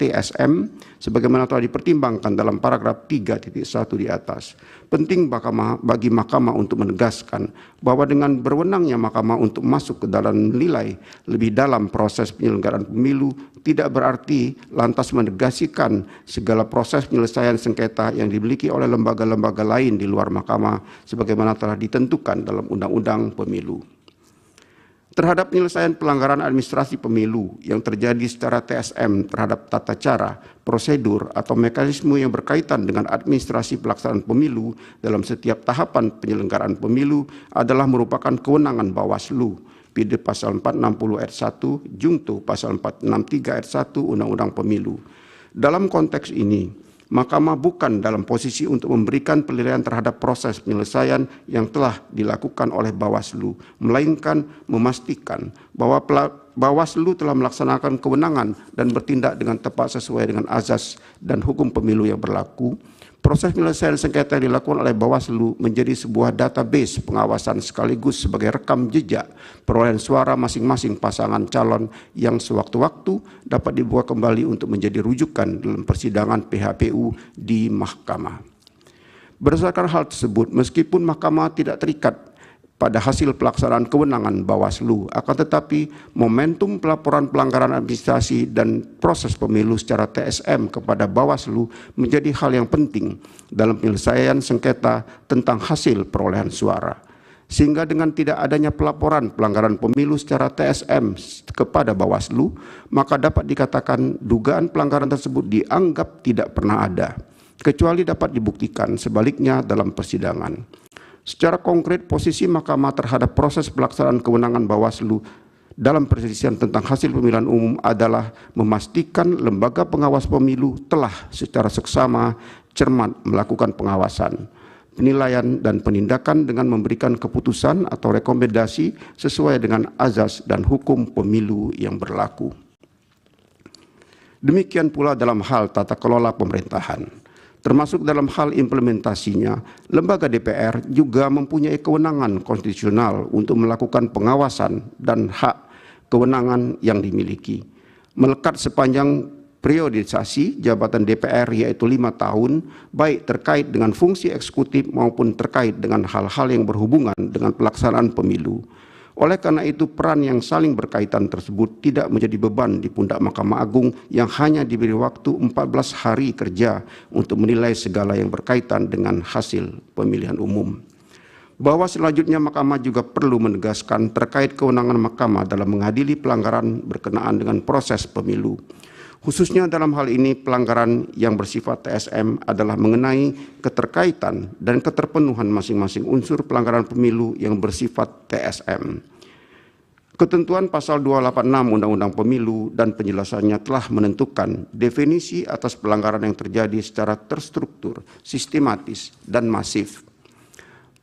TSM sebagaimana telah dipertimbangkan dalam paragraf 3.1 di atas. Penting bagi Mahkamah untuk menegaskan bahwa dengan berwenangnya Mahkamah untuk masuk ke dalam nilai lebih dalam proses penyelenggaraan pemilu tidak berarti lantas menegasikan segala proses penyelesaian sengketa yang dimiliki oleh lembaga-lembaga lain di luar Mahkamah sebagaimana telah ditentukan dalam Undang-Undang Pemilu. Terhadap penyelesaian pelanggaran administrasi pemilu yang terjadi secara TSM terhadap tata cara, prosedur, atau mekanisme yang berkaitan dengan administrasi pelaksanaan pemilu dalam setiap tahapan penyelenggaraan pemilu adalah merupakan kewenangan Bawaslu, PD pasal 460 ayat 1, Jungto pasal 463 ayat 1 Undang-Undang Pemilu. Dalam konteks ini, Mahkamah bukan dalam posisi untuk memberikan penilaian terhadap proses penyelesaian yang telah dilakukan oleh Bawaslu, melainkan memastikan bahwa Bawaslu telah melaksanakan kewenangan dan bertindak dengan tepat sesuai dengan azas dan hukum pemilu yang berlaku. Proses penyelesaian sengketa yang dilakukan oleh Bawaslu menjadi sebuah database pengawasan sekaligus sebagai rekam jejak perolehan suara masing-masing pasangan calon yang sewaktu-waktu dapat dibuka kembali untuk menjadi rujukan dalam persidangan PHPU di Mahkamah. Berdasarkan hal tersebut, meskipun Mahkamah tidak terikat pada hasil pelaksanaan kewenangan Bawaslu, akan tetapi momentum pelaporan pelanggaran administrasi dan proses pemilu secara TSM kepada Bawaslu menjadi hal yang penting dalam penyelesaian sengketa tentang hasil perolehan suara. Sehingga dengan tidak adanya pelaporan pelanggaran pemilu secara TSM kepada Bawaslu, maka dapat dikatakan dugaan pelanggaran tersebut dianggap tidak pernah ada, kecuali dapat dibuktikan sebaliknya dalam persidangan. Secara konkret, posisi Mahkamah terhadap proses pelaksanaan kewenangan Bawaslu dalam perselisihan tentang hasil pemilihan umum adalah memastikan lembaga pengawas pemilu telah secara seksama cermat melakukan pengawasan, penilaian, dan penindakan dengan memberikan keputusan atau rekomendasi sesuai dengan azas dan hukum pemilu yang berlaku. Demikian pula dalam hal tata kelola pemerintahan. Termasuk dalam hal implementasinya, lembaga DPR juga mempunyai kewenangan konstitusional untuk melakukan pengawasan dan hak kewenangan yang dimiliki. Melekat sepanjang periodisasi jabatan DPR yaitu 5 tahun, baik terkait dengan fungsi eksekutif maupun terkait dengan hal-hal yang berhubungan dengan pelaksanaan pemilu. Oleh karena itu, peran yang saling berkaitan tersebut tidak menjadi beban di pundak Mahkamah Agung yang hanya diberi waktu 14 hari kerja untuk menilai segala yang berkaitan dengan hasil pemilihan umum. Bahwa selanjutnya Mahkamah juga perlu menegaskan terkait kewenangan Mahkamah dalam mengadili pelanggaran berkenaan dengan proses pemilu. Khususnya dalam hal ini pelanggaran yang bersifat TSM adalah mengenai keterkaitan dan keterpenuhan masing-masing unsur pelanggaran pemilu yang bersifat TSM. Ketentuan pasal 286 Undang-Undang Pemilu dan penjelasannya telah menentukan definisi atas pelanggaran yang terjadi secara terstruktur, sistematis, dan masif.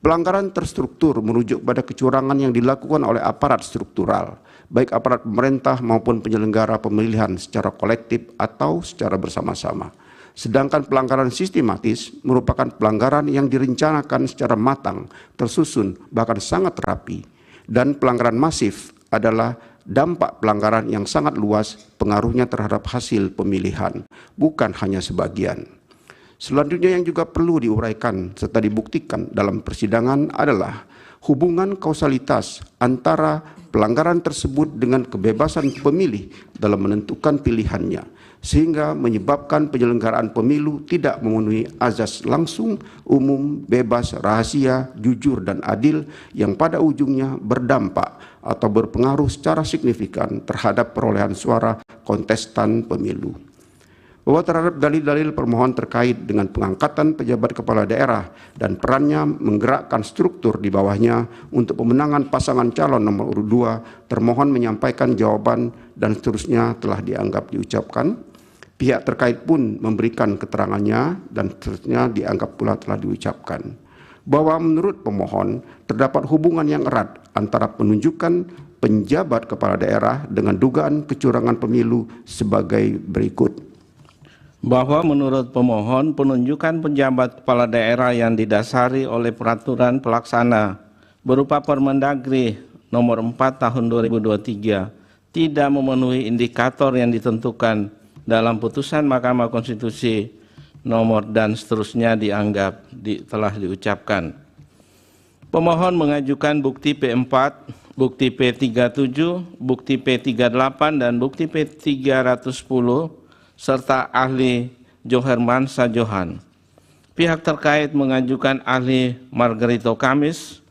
Pelanggaran terstruktur merujuk pada kecurangan yang dilakukan oleh aparat struktural, baik aparat pemerintah maupun penyelenggara pemilihan secara kolektif atau secara bersama-sama. Sedangkan pelanggaran sistematis merupakan pelanggaran yang direncanakan secara matang, tersusun, bahkan sangat rapi. Dan pelanggaran masif adalah dampak pelanggaran yang sangat luas pengaruhnya terhadap hasil pemilihan, bukan hanya sebagian. Selanjutnya yang juga perlu diuraikan serta dibuktikan dalam persidangan adalah hubungan kausalitas antara pelanggaran tersebut dengan kebebasan pemilih dalam menentukan pilihannya, sehingga menyebabkan penyelenggaraan pemilu tidak memenuhi azas langsung, umum, bebas, rahasia, jujur, dan adil yang pada ujungnya berdampak atau berpengaruh secara signifikan terhadap perolehan suara kontestan pemilu. Bahwa terhadap dalil-dalil permohonan terkait dengan pengangkatan pejabat kepala daerah dan perannya menggerakkan struktur di bawahnya untuk pemenangan pasangan calon nomor urut 2, termohon menyampaikan jawaban dan seterusnya telah dianggap diucapkan. Pihak terkait pun memberikan keterangannya dan seterusnya dianggap pula telah diucapkan. Bahwa menurut pemohon terdapat hubungan yang erat antara penunjukan penjabat kepala daerah dengan dugaan kecurangan pemilu sebagai berikut. Bahwa menurut pemohon penunjukan penjabat kepala daerah yang didasari oleh peraturan pelaksana berupa Permendagri nomor 4 tahun 2023 tidak memenuhi indikator yang ditentukan dalam putusan Mahkamah Konstitusi nomor dan seterusnya dianggap telah diucapkan. Pemohon mengajukan bukti P4, bukti P37, bukti P38, dan bukti P310, serta ahli Joherman Sajohan. Pihak terkait mengajukan ahli Margarito Kamis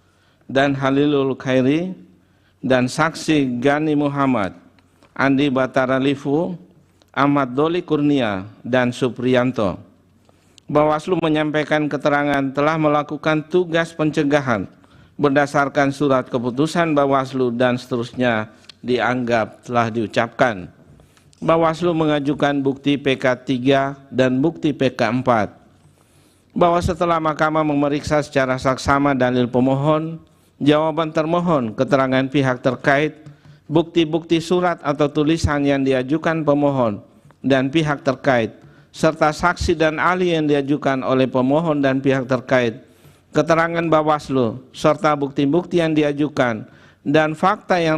dan Halilul Khairi, dan saksi Gani Muhammad, Andi Batara Livu, Ahmad Doli Kurnia, dan Supriyanto. Bawaslu menyampaikan keterangan telah melakukan tugas pencegahan berdasarkan surat keputusan Bawaslu dan seterusnya dianggap telah diucapkan. Bawaslu mengajukan bukti PK3 dan bukti PK4. Bahwa setelah Mahkamah memeriksa secara saksama dalil pemohon, jawaban termohon, keterangan pihak terkait, bukti-bukti surat atau tulisan yang diajukan pemohon dan pihak terkait, serta saksi dan ahli yang diajukan oleh pemohon dan pihak terkait, keterangan Bawaslu, serta bukti-bukti yang diajukan, dan fakta yang